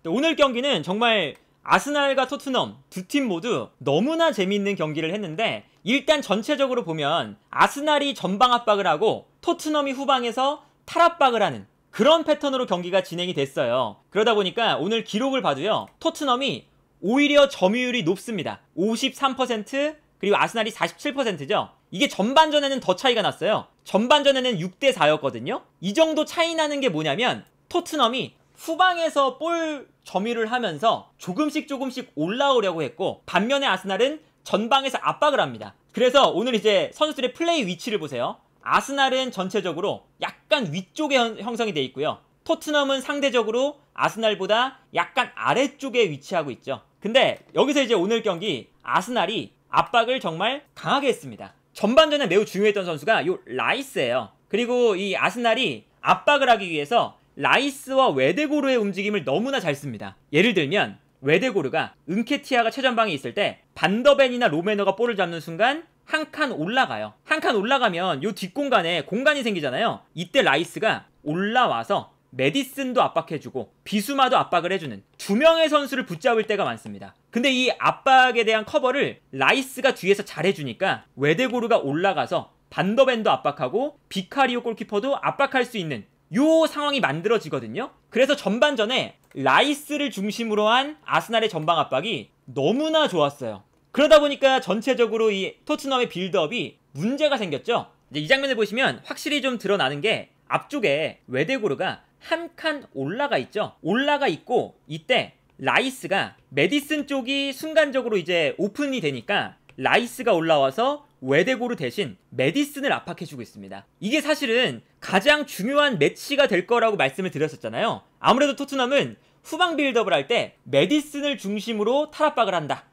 오늘 경기는 정말 아스날과 토트넘 두 팀 모두 너무나 재미있는 경기를 했는데, 일단 전체적으로 보면 아스날이 전방 압박을 하고 토트넘이 후방에서 탈압박을 하는 그런 패턴으로 경기가 진행이 됐어요. 그러다 보니까 오늘 기록을 봐도요, 토트넘이 오히려 점유율이 높습니다. 53%, 그리고 아스날이 47%죠. 이게 전반전에는 더 차이가 났어요. 전반전에는 6대4였거든요. 이 정도 차이 나는 게 뭐냐면, 토트넘이 후방에서 볼 점유를 하면서 조금씩 올라오려고 했고, 반면에 아스날은 전방에서 압박을 합니다. 그래서 오늘 이제 선수들의 플레이 위치를 보세요. 아스날은 전체적으로 약간 위쪽에 형성이 되어 있고요. 토트넘은 상대적으로 아스날보다 약간 아래쪽에 위치하고 있죠. 근데 여기서 이제 오늘 경기 아스날이 압박을 정말 강하게 했습니다. 전반전에 매우 중요했던 선수가 요 라이스예요. 그리고 이 아스날이 압박을 하기 위해서 라이스와 웨데고르의 움직임을 너무나 잘 씁니다. 예를 들면 웨데고르가 은케티아가 최전방에 있을 때 반더벤이나 로메너가 볼을 잡는 순간 한 칸 올라가요. 한 칸 올라가면 요 뒷공간에 공간이 생기잖아요. 이때 라이스가 올라와서 메디슨도 압박해주고 비수마도 압박을 해주는 두 명의 선수를 붙잡을 때가 많습니다. 근데 이 압박에 대한 커버를 라이스가 뒤에서 잘해주니까 웨데고르가 올라가서 반더벤도 압박하고 비카리오 골키퍼도 압박할 수 있는 요 상황이 만들어지거든요. 그래서 전반전에 라이스를 중심으로 한 아스날의 전방 압박이 너무나 좋았어요. 그러다 보니까 전체적으로 이 토트넘의 빌드업이 문제가 생겼죠. 이제 이 장면을 보시면 확실히 좀 드러나는 게, 앞쪽에 웨데고르가 한 칸 올라가 있죠. 올라가 있고 이때 라이스가 메디슨 쪽이 순간적으로 이제 오픈이 되니까 라이스가 올라와서 웨데고르 대신 메디슨을 압박해주고 있습니다. 이게 사실은 가장 중요한 매치가 될 거라고 말씀을 드렸었잖아요. 아무래도 토트넘은 후방 빌드업을 할 때 메디슨을 중심으로 탈압박을 한다.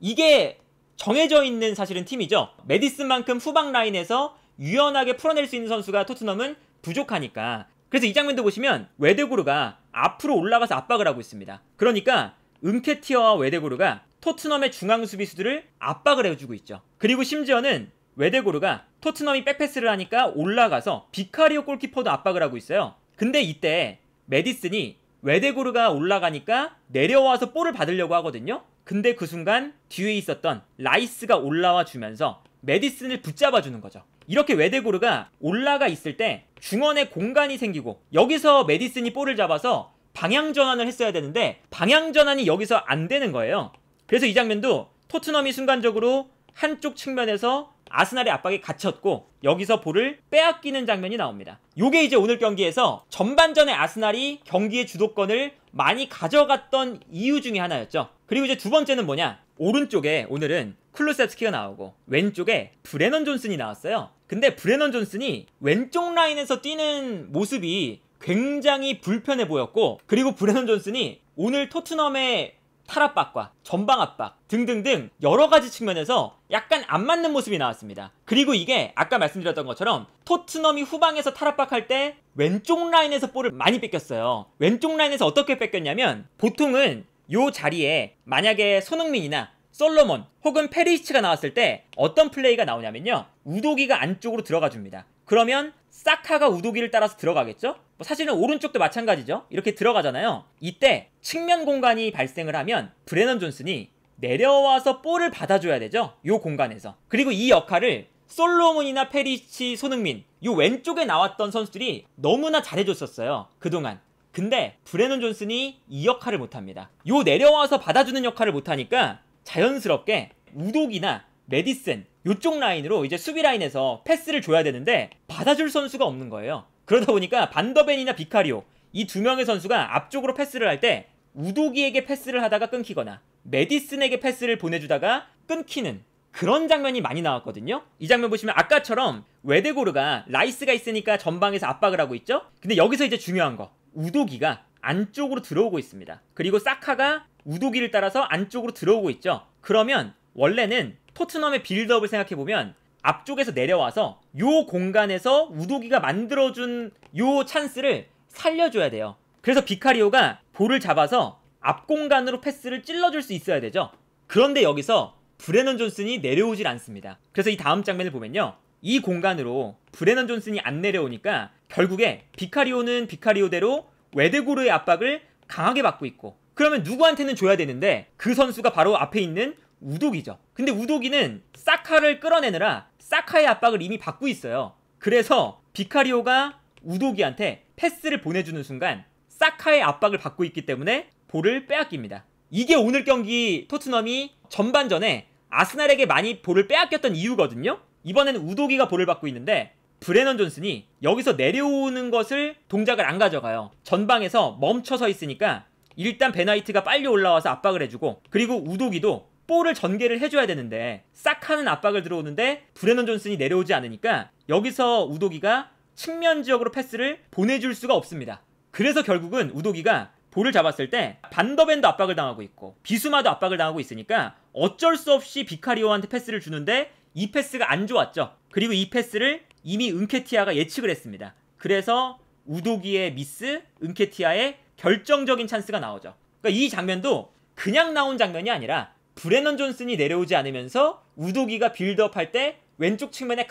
이게 정해져 있는 사실은 팀이죠. 메디슨만큼 후방 라인에서 유연하게 풀어낼 수 있는 선수가 토트넘은 부족하니까. 그래서 이 장면도 보시면 웨데고르가 앞으로 올라가서 압박을 하고 있습니다. 그러니까 은케티어와 웨데고르가 토트넘의 중앙 수비수들을 압박을 해주고 있죠. 그리고 심지어는 웨데고르가 토트넘이 백패스를 하니까 올라가서 비카리오 골키퍼도 압박을 하고 있어요. 근데 이때 메디슨이 웨데고르가 올라가니까 내려와서 볼을 받으려고 하거든요. 근데 그 순간 뒤에 있었던 라이스가 올라와 주면서 메디슨을 붙잡아주는 거죠. 이렇게 웨데고르가 올라가 있을 때 중원에 공간이 생기고, 여기서 메디슨이 볼을 잡아서 방향 전환을 했어야 되는데 방향 전환이 여기서 안 되는 거예요. 그래서 이 장면도 토트넘이 순간적으로 한쪽 측면에서 아스날의 압박에 갇혔고 여기서 볼을 빼앗기는 장면이 나옵니다. 요게 이제 오늘 경기에서 전반전에 아스날이 경기의 주도권을 많이 가져갔던 이유 중에 하나였죠. 그리고 이제 두 번째는 뭐냐, 오른쪽에 오늘은 쿨루셉스키가 나오고 왼쪽에 브레넌 존슨이 나왔어요. 근데 브레넌 존슨이 왼쪽 라인에서 뛰는 모습이 굉장히 불편해 보였고, 그리고 브레넌 존슨이 오늘 토트넘의 탈압박과 전방 압박 등등등 여러가지 측면에서 약간 안 맞는 모습이 나왔습니다. 그리고 이게 아까 말씀드렸던 것처럼 토트넘이 후방에서 탈압박할 때 왼쪽 라인에서 볼을 많이 뺏겼어요. 왼쪽 라인에서 어떻게 뺏겼냐면, 보통은 요 자리에 만약에 손흥민이나 솔로몬 혹은 페리시치가 나왔을 때 어떤 플레이가 나오냐면요, 우도기가 안쪽으로 들어가 줍니다. 그러면 사카가 우도기를 따라서 들어가겠죠? 사실은 오른쪽도 마찬가지죠. 이렇게 들어가잖아요. 이때 측면 공간이 발생을 하면 브레넌 존슨이 내려와서 볼을 받아줘야 되죠, 요 공간에서. 그리고 이 역할을 솔로몬이나 페리시치, 손흥민 요 왼쪽에 나왔던 선수들이 너무나 잘해줬었어요, 그동안. 근데 브레넌 존슨이 이 역할을 못합니다. 요 내려와서 받아주는 역할을 못하니까 자연스럽게 우독이나 메디슨 요쪽 라인으로 이제 수비 라인에서 패스를 줘야 되는데 받아줄 선수가 없는 거예요. 그러다 보니까 반더벤이나 비카리오 이 두 명의 선수가 앞쪽으로 패스를 할 때 우도기에게 패스를 하다가 끊기거나 메디슨에게 패스를 보내주다가 끊기는 그런 장면이 많이 나왔거든요. 이 장면 보시면 아까처럼 웨데고르가 라이스가 있으니까 전방에서 압박을 하고 있죠. 근데 여기서 이제 중요한 거, 우도기가 안쪽으로 들어오고 있습니다. 그리고 사카가 우도기를 따라서 안쪽으로 들어오고 있죠. 그러면 원래는 토트넘의 빌드업을 생각해보면 앞쪽에서 내려와서 요 공간에서 우도기가 만들어준 요 찬스를 살려줘야 돼요. 그래서 비카리오가 볼을 잡아서 앞공간으로 패스를 찔러줄 수 있어야 되죠. 그런데 여기서 브레넌 존슨이 내려오질 않습니다. 그래서 이 다음 장면을 보면요, 이 공간으로 브레넌 존슨이 안 내려오니까 결국에 비카리오는 비카리오대로 웨데고르의 압박을 강하게 받고 있고, 그러면 누구한테는 줘야 되는데 그 선수가 바로 앞에 있는 우도기죠. 근데 우도기는 사카를 끌어내느라 사카의 압박을 이미 받고 있어요. 그래서 비카리오가 우도기한테 패스를 보내주는 순간 사카의 압박을 받고 있기 때문에 볼을 빼앗깁니다. 이게 오늘 경기 토트넘이 전반전에 아스날에게 많이 볼을 빼앗겼던 이유거든요. 이번에는 우도기가 볼을 받고 있는데 브레넌 존슨이 여기서 내려오는 것을 동작을 안 가져가요. 전방에서 멈춰서 있으니까 일단 베나이트가 빨리 올라와서 압박을 해주고, 그리고 우도기도 볼을 전개를 해줘야 되는데 사카는 압박을 들어오는데 브레넌 존슨이 내려오지 않으니까 여기서 우도기가 측면 지역으로 패스를 보내줄 수가 없습니다. 그래서 결국은 우도기가 볼을 잡았을 때 반더벤도 압박을 당하고 있고 비수마도 압박을 당하고 있으니까 어쩔 수 없이 비카리오한테 패스를 주는데 이 패스가 안 좋았죠. 그리고 이 패스를 이미 은케티아가 예측을 했습니다. 그래서 우도기의 미스, 은케티아의 결정적인 찬스가 나오죠. 그러니까 이 장면도 그냥 나온 장면이 아니라 브레넌 존슨이 내려오지 않으면서 우도기가 빌드업할 때 왼쪽 측면에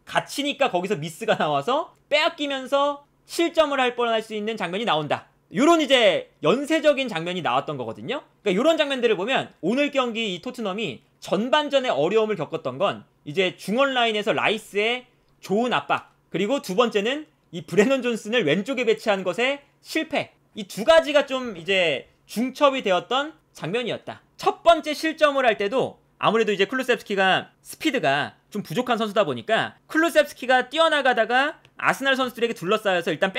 갇히니까 거기서 미스가 나와서 빼앗기면서 실점을 할 뻔할 수 있는 장면이 나온다. 요런 이제 연쇄적인 장면이 나왔던 거거든요. 그러니까 요런 장면들을 보면 오늘 경기 이 토트넘이 전반전에 어려움을 겪었던 건 이제 중원 라인에서 라이스의 좋은 압박, 그리고 두 번째는 이 브레넌 존슨을 왼쪽에 배치한 것의 실패, 이 두 가지가 좀 이제 중첩이 되었던 장면이었다. 첫 번째 실점을 할 때도 아무래도 이제 클루셉스키가 스피드가 좀 부족한 선수다 보니까 클루셉스키가 뛰어나가다가 아스날 선수들에게 둘러싸여서 일단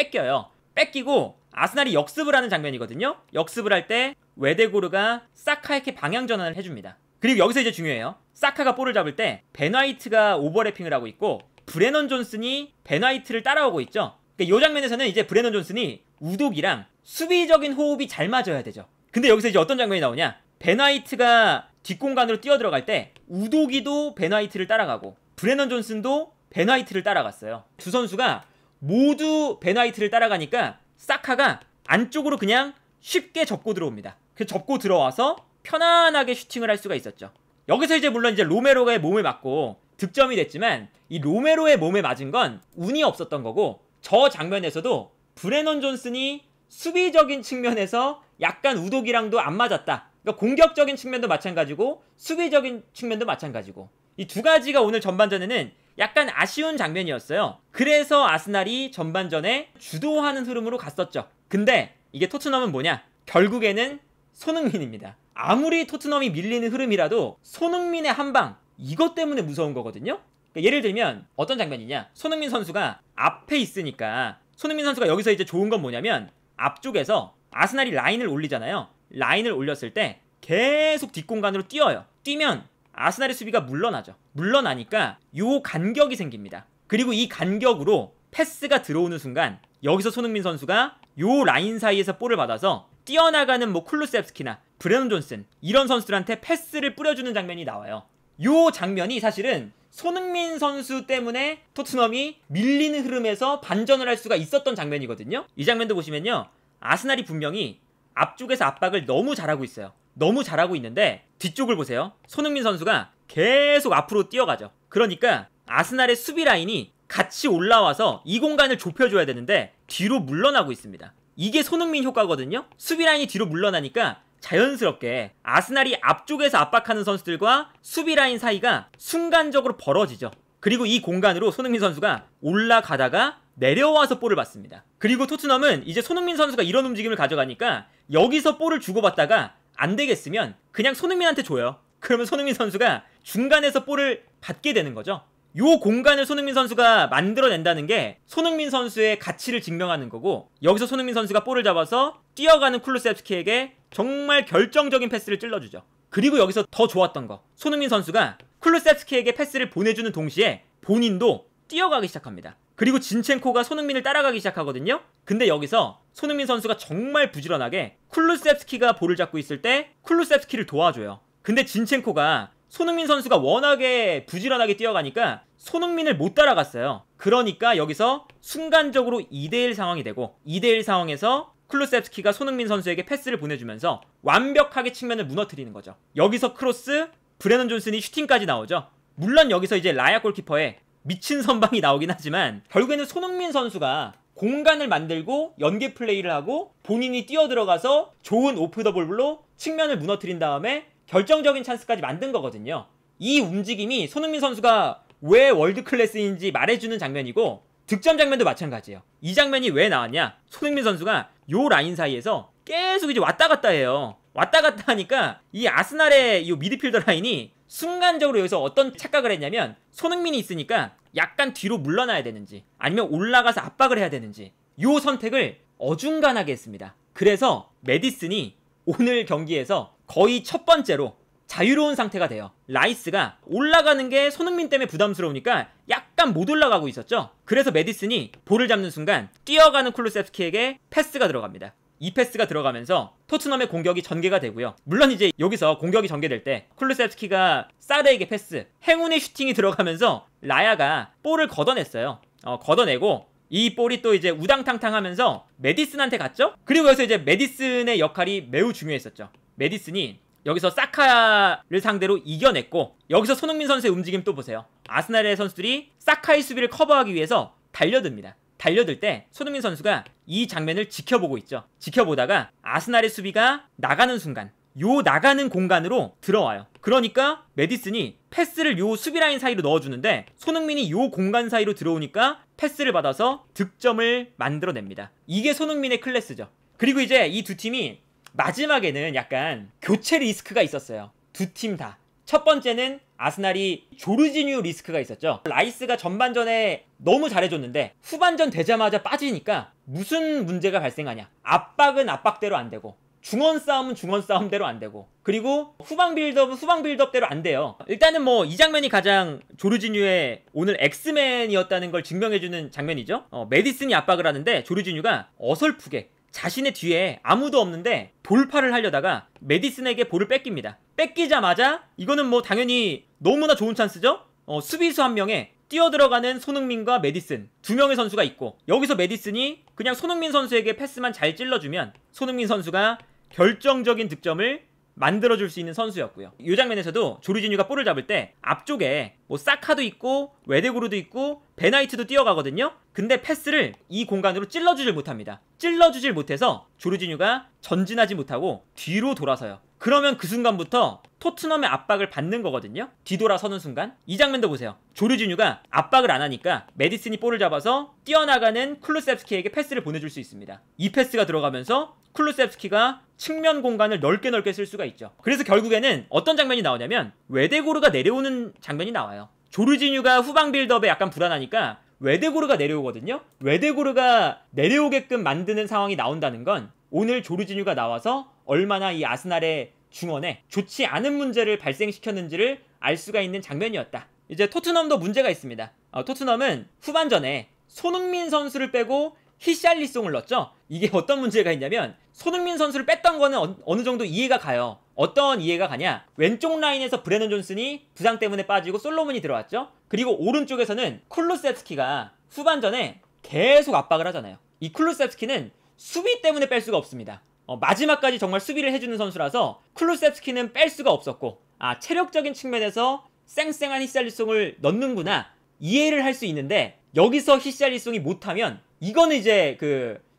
뺏기고 아스날이 역습을 하는 장면이거든요. 역습을 할 때 웨데고르가 사카에게 방향 전환을 해줍니다. 그리고 여기서 이제 중요해요. 사카가 볼을 잡을 때 베나이트가 오버래핑을 하고 있고 브레넌 존슨이 베나이트를 따라오고 있죠. 그러니까 이 장면에서는 이제 브레넌 존슨이 우독이랑 수비적인 호흡이 잘 맞아야 되죠. 근데 여기서 이제 어떤 장면이 나오냐, 베나이트가 뒷공간으로 뛰어들어갈 때 우독이도 베나이트를 따라가고 브레넌 존슨도 베나이트를 따라갔어요. 두 선수가 모두 베나이트를 따라가니까 사카가 안쪽으로 그냥 쉽게 접고 들어옵니다. 그 접고 들어와서 편안하게 슈팅을 할 수가 있었죠. 여기서 이제 물론 이제 로메로의 몸에 맞고 득점이 됐지만 이 로메로의 몸에 맞은 건 운이 없었던 거고, 저 장면에서도 브레넌 존슨이 수비적인 측면에서 약간 우독이랑도 안 맞았다. 그러니까 공격적인 측면도 마찬가지고 수비적인 측면도 마찬가지고 이 두 가지가 오늘 전반전에는 약간 아쉬운 장면이었어요. 그래서 아스날이 전반전에 주도하는 흐름으로 갔었죠. 근데 이게 토트넘은 뭐냐? 결국에는 손흥민입니다. 아무리 토트넘이 밀리는 흐름이라도 손흥민의 한방, 이것 때문에 무서운 거거든요. 그러니까 예를 들면 어떤 장면이냐, 손흥민 선수가 앞에 있으니까 손흥민 선수가 여기서 이제 좋은 건 뭐냐면 앞쪽에서 아스날이 라인을 올리잖아요. 라인을 올렸을 때 계속 뒷공간으로 뛰어요. 뛰면 아스날의 수비가 물러나죠. 물러나니까 요 간격이 생깁니다. 그리고 이 간격으로 패스가 들어오는 순간 여기서 손흥민 선수가 요 라인 사이에서 볼을 받아서 뛰어나가는 뭐 쿨루셉스키나 브레넌 존슨 이런 선수들한테 패스를 뿌려주는 장면이 나와요. 요 장면이 사실은 손흥민 선수 때문에 토트넘이 밀리는 흐름에서 반전을 할 수가 있었던 장면이거든요. 이 장면도 보시면요, 아스날이 분명히 앞쪽에서 압박을 너무 잘하고 있어요. 너무 잘하고 있는데 뒤쪽을 보세요. 손흥민 선수가 계속 앞으로 뛰어가죠. 그러니까 아스날의 수비 라인이 같이 올라와서 이 공간을 좁혀줘야 되는데 뒤로 물러나고 있습니다. 이게 손흥민 효과거든요. 수비 라인이 뒤로 물러나니까 자연스럽게 아스날이 앞쪽에서 압박하는 선수들과 수비 라인 사이가 순간적으로 벌어지죠. 그리고 이 공간으로 손흥민 선수가 올라가다가 내려와서 볼을 받습니다. 그리고 토트넘은 이제 손흥민 선수가 이런 움직임을 가져가니까 여기서 볼을 주고받다가 안 되겠으면 그냥 손흥민한테 줘요. 그러면 손흥민 선수가 중간에서 볼을 받게 되는 거죠. 요 공간을 손흥민 선수가 만들어낸다는 게 손흥민 선수의 가치를 증명하는 거고, 여기서 손흥민 선수가 볼을 잡아서 뛰어가는 쿨루셉스키에게 정말 결정적인 패스를 찔러주죠. 그리고 여기서 더 좋았던 거, 손흥민 선수가 쿨루셉스키에게 패스를 보내주는 동시에 본인도 뛰어가기 시작합니다. 그리고 진첸코가 손흥민을 따라가기 시작하거든요. 근데 여기서 손흥민 선수가 정말 부지런하게 쿨루셉스키가 볼을 잡고 있을 때 쿨루셉스키를 도와줘요. 근데 진첸코가 손흥민 선수가 워낙에 부지런하게 뛰어가니까 손흥민을 못 따라갔어요. 그러니까 여기서 순간적으로 2대1 상황이 되고, 2대1 상황에서 쿨루셉스키가 손흥민 선수에게 패스를 보내주면서 완벽하게 측면을 무너뜨리는 거죠. 여기서 크로스, 브레넌 존슨이 슈팅까지 나오죠. 물론 여기서 이제 라야 골키퍼의 미친 선방이 나오긴 하지만 결국에는 손흥민 선수가 공간을 만들고 연계 플레이를 하고 본인이 뛰어들어가서 좋은 오프 더 볼로 측면을 무너뜨린 다음에 결정적인 찬스까지 만든 거거든요. 이 움직임이 손흥민 선수가 왜 월드 클래스인지 말해주는 장면이고 득점 장면도 마찬가지예요. 이 장면이 왜 나왔냐? 손흥민 선수가 요 라인 사이에서 계속 이제 왔다 갔다 해요. 왔다 갔다 하니까 이 아스날의 이 미드필더 라인이 순간적으로 여기서 어떤 착각을 했냐면 손흥민이 있으니까 약간 뒤로 물러나야 되는지 아니면 올라가서 압박을 해야 되는지 요 선택을 어중간하게 했습니다. 그래서 메디슨이 오늘 경기에서 거의 첫 번째로 자유로운 상태가 돼요. 라이스가 올라가는 게 손흥민 때문에 부담스러우니까 약간 못 올라가고 있었죠. 그래서 메디슨이 볼을 잡는 순간 뛰어가는 쿨루셉스키에게 패스가 들어갑니다. 이 패스가 들어가면서 토트넘의 공격이 전개가 되고요. 물론 이제 여기서 공격이 전개될 때 쿨루셉스키가 사르에게 패스, 행운의 슈팅이 들어가면서 라야가 볼을 걷어냈어요. 걷어내고 이 볼이 또 이제 우당탕탕 하면서 메디슨한테 갔죠? 그리고 여기서 이제 메디슨의 역할이 매우 중요했었죠. 메디슨이 여기서 사카를 상대로 이겨냈고 여기서 손흥민 선수의 움직임 또 보세요. 아스날의 선수들이 사카의 수비를 커버하기 위해서 달려듭니다. 달려들 때 손흥민 선수가 이 장면을 지켜보고 있죠. 지켜보다가 아스날의 수비가 나가는 순간 요 나가는 공간으로 들어와요. 그러니까 메디슨이 패스를 요 수비 라인 사이로 넣어주는데 손흥민이 요 공간 사이로 들어오니까 패스를 받아서 득점을 만들어냅니다. 이게 손흥민의 클래스죠. 그리고 이제 이 두 팀이 마지막에는 약간 교체 리스크가 있었어요. 두 팀 다. 첫 번째는 아스날이 조르지뉴 리스크가 있었죠. 라이스가 전반전에 너무 잘해줬는데 후반전 되자마자 빠지니까 무슨 문제가 발생하냐. 압박은 압박대로 안 되고 중원 싸움은 중원 싸움대로 안 되고 그리고 후방 빌드업은 후방 빌드업대로 안 돼요. 일단은 뭐 이 장면이 가장 조르지뉴의 오늘 엑스맨이었다는 걸 증명해주는 장면이죠. 메디슨이 압박을 하는데 조르지뉴가 어설프게 자신의 뒤에 아무도 없는데 돌파를 하려다가 메디슨에게 볼을 뺏깁니다. 뺏기자마자 이거는 뭐 당연히 너무나 좋은 찬스죠. 수비수 한 명에 뛰어들어가는 손흥민과 메디슨 두 명의 선수가 있고 여기서 메디슨이 그냥 손흥민 선수에게 패스만 잘 찔러주면 손흥민 선수가 결정적인 득점을 만들어줄 수 있는 선수였고요. 이 장면에서도 조르지뉴가 볼을 잡을 때 앞쪽에 뭐 사카도 있고 웨데고르도 있고 베나이트도 뛰어가거든요. 근데 패스를 이 공간으로 찔러주질 못합니다. 찔러주질 못해서 조르지뉴가 전진하지 못하고 뒤로 돌아서요. 그러면 그 순간부터 토트넘의 압박을 받는 거거든요. 뒤돌아서는 순간 이 장면도 보세요. 조르지뉴가 압박을 안 하니까 메디슨이 볼을 잡아서 뛰어나가는 쿨루셉스키에게 패스를 보내줄 수 있습니다. 이 패스가 들어가면서 쿨루셉스키가 측면 공간을 넓게 쓸 수가 있죠. 그래서 결국에는 어떤 장면이 나오냐면 웨데고르가 내려오는 장면이 나와요. 조르지뉴가 후방 빌드업에 약간 불안하니까 웨데고르가 내려오거든요. 웨데고르가 내려오게끔 만드는 상황이 나온다는 건 오늘 조르지뉴가 나와서 얼마나 이 아스날의 중원에 좋지 않은 문제를 발생시켰는지를 알 수가 있는 장면이었다. 이제 토트넘도 문제가 있습니다. 토트넘은 후반전에 손흥민 선수를 빼고 히샬리송을 넣었죠. 이게 어떤 문제가 있냐면 손흥민 선수를 뺐던 거는 어느 정도 이해가 가요. 어떤 이해가 가냐? 왼쪽 라인에서 브레넌 존슨이 부상 때문에 빠지고 솔로몬이 들어왔죠. 그리고 오른쪽에서는 쿨루셉스키가 후반전에 계속 압박을 하잖아요. 이 쿨루셉스키는 수비 때문에 뺄 수가 없습니다. 마지막까지 정말 수비를 해주는 선수라서 쿨루셉스키는 뺄 수가 없었고 체력적인 측면에서 쌩쌩한 히샬리송을 넣는구나 이해를 할 수 있는데 여기서 히샬리송이 못하면 이거는 이제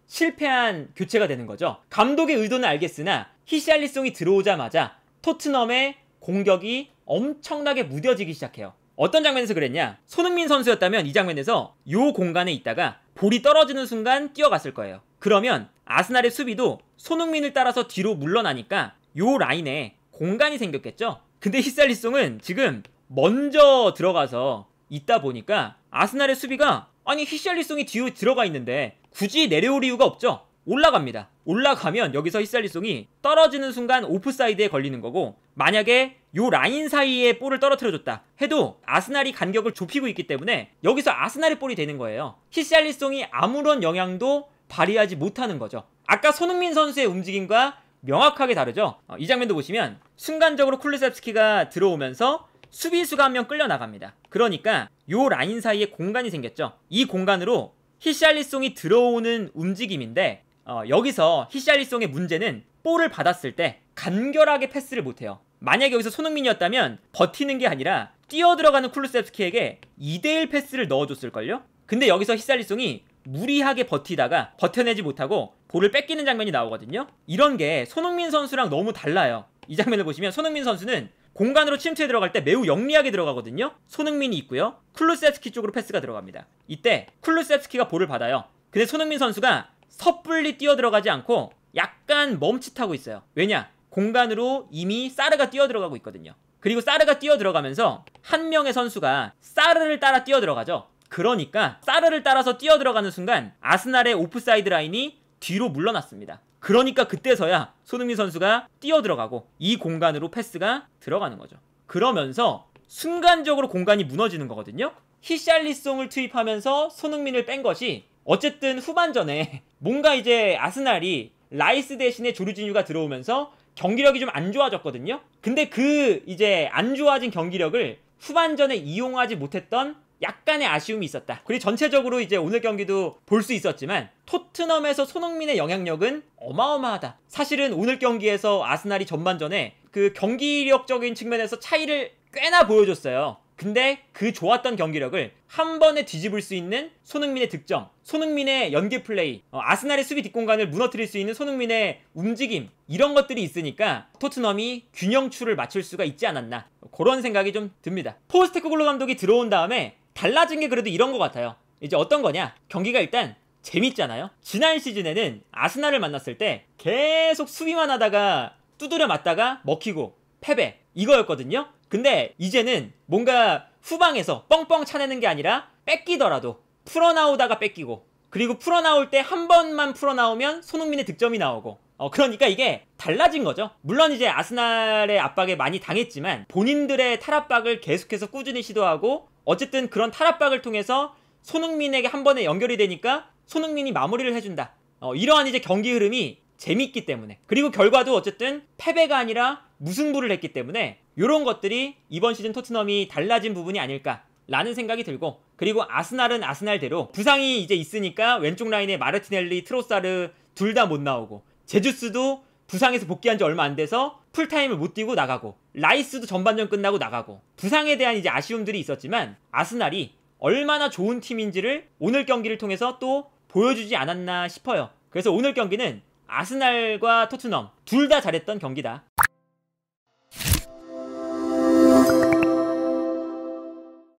실패한 교체가 되는 거죠. 감독의 의도는 알겠으나 히샬리송이 들어오자마자 토트넘의 공격이 엄청나게 무뎌지기 시작해요. 어떤 장면에서 그랬냐? 손흥민 선수였다면 이 장면에서 요 공간에 있다가 볼이 떨어지는 순간 뛰어갔을 거예요. 그러면 아스날의 수비도 손흥민을 따라서 뒤로 물러나니까 요 라인에 공간이 생겼겠죠? 근데 히샬리송은 지금 먼저 들어가서 있다 보니까 아스날의 수비가 아니 히샬리송이 뒤로 들어가 있는데 굳이 내려올 이유가 없죠. 올라갑니다. 올라가면 여기서 히샬리송이 떨어지는 순간 오프사이드에 걸리는 거고 만약에 요 라인 사이에 볼을 떨어뜨려줬다 해도 아스날이 간격을 좁히고 있기 때문에 여기서 아스날의 볼이 되는 거예요. 히샬리송이 아무런 영향도 발휘하지 못하는 거죠. 아까 손흥민 선수의 움직임과 명확하게 다르죠. 이 장면도 보시면 순간적으로 쿨루셉스키가 들어오면서 수비수가 한 명 끌려 나갑니다. 그러니까 요 라인 사이에 공간이 생겼죠. 이 공간으로 히샬리송이 들어오는 움직임인데 여기서 히샬리송의 문제는 볼을 받았을 때 간결하게 패스를 못해요. 만약에 여기서 손흥민이었다면 버티는 게 아니라 뛰어들어가는 쿨루셉스키에게 2대1 패스를 넣어줬을걸요? 근데 여기서 히샬리송이 무리하게 버텨내지 못하고 볼을 뺏기는 장면이 나오거든요. 이런 게 손흥민 선수랑 너무 달라요. 이 장면을 보시면 손흥민 선수는 공간으로 침투에 들어갈 때 매우 영리하게 들어가거든요. 손흥민이 있고요. 쿨루세프스키 쪽으로 패스가 들어갑니다. 이때 쿨루세프스키가 볼을 받아요. 근데 손흥민 선수가 섣불리 뛰어들어가지 않고 약간 멈칫하고 있어요. 왜냐? 공간으로 이미 사르가 뛰어들어가고 있거든요. 그리고 사르가 뛰어들어가면서 한 명의 선수가 사르를 따라 뛰어들어가죠. 그러니까 사르를 따라서 뛰어들어가는 순간 아스날의 오프사이드 라인이 뒤로 물러났습니다. 그러니까 그때서야 손흥민 선수가 뛰어들어가고 이 공간으로 패스가 들어가는 거죠. 그러면서 순간적으로 공간이 무너지는 거거든요. 히샬리송을 투입하면서 손흥민을 뺀 것이 어쨌든 후반전에 뭔가 이제 아스날이 라이스 대신에 조르지뉴가 들어오면서 경기력이 좀 안 좋아졌거든요. 근데 그 이제 안 좋아진 경기력을 후반전에 이용하지 못했던 약간의 아쉬움이 있었다. 그리고 전체적으로 이제 오늘 경기도 볼 수 있었지만 토트넘에서 손흥민의 영향력은 어마어마하다. 사실은 오늘 경기에서 아스날이 전반전에 그 경기력적인 측면에서 차이를 꽤나 보여줬어요. 근데 그 좋았던 경기력을 한 번에 뒤집을 수 있는 손흥민의 득점, 손흥민의 연계 플레이, 아스날의 수비 뒷공간을 무너뜨릴 수 있는 손흥민의 움직임, 이런 것들이 있으니까 토트넘이 균형추를 맞출 수가 있지 않았나, 그런 생각이 좀 듭니다. 포스테코글루 감독이 들어온 다음에 달라진 게 그래도 이런 것 같아요. 이제 어떤 거냐, 경기가 일단 재밌잖아요. 지난 시즌에는 아스날을 만났을 때 계속 수비만 하다가 두드려 맞다가 먹히고 패배, 이거였거든요. 근데 이제는 뭔가 후방에서 뻥뻥 차내는 게 아니라 뺏기더라도 풀어나오다가 뺏기고, 그리고 풀어나올 때 한 번만 풀어나오면 손흥민의 득점이 나오고, 그러니까 이게 달라진 거죠. 물론 이제 아스날의 압박에 많이 당했지만 본인들의 탈압박을 계속해서 꾸준히 시도하고, 어쨌든 그런 탈압박을 통해서 손흥민에게 한 번에 연결이 되니까 손흥민이 마무리를 해준다. 이러한 이제 경기 흐름이 재밌기 때문에, 그리고 결과도 어쨌든 패배가 아니라 무승부를 했기 때문에 이런 것들이 이번 시즌 토트넘이 달라진 부분이 아닐까 라는 생각이 들고, 그리고 아스날은 아스날대로 부상이 이제 있으니까 왼쪽 라인에 마르티넬리, 트로사르 둘 다 못 나오고, 제주스도 부상에서 복귀한 지 얼마 안 돼서 풀타임을 못 뛰고 나가고, 라이스도 전반전 끝나고 나가고, 부상에 대한 이제 아쉬움들이 있었지만 아스날이 얼마나 좋은 팀인지를 오늘 경기를 통해서 또 보여주지 않았나 싶어요. 그래서 오늘 경기는 아스날과 토트넘 둘 다 잘했던 경기다.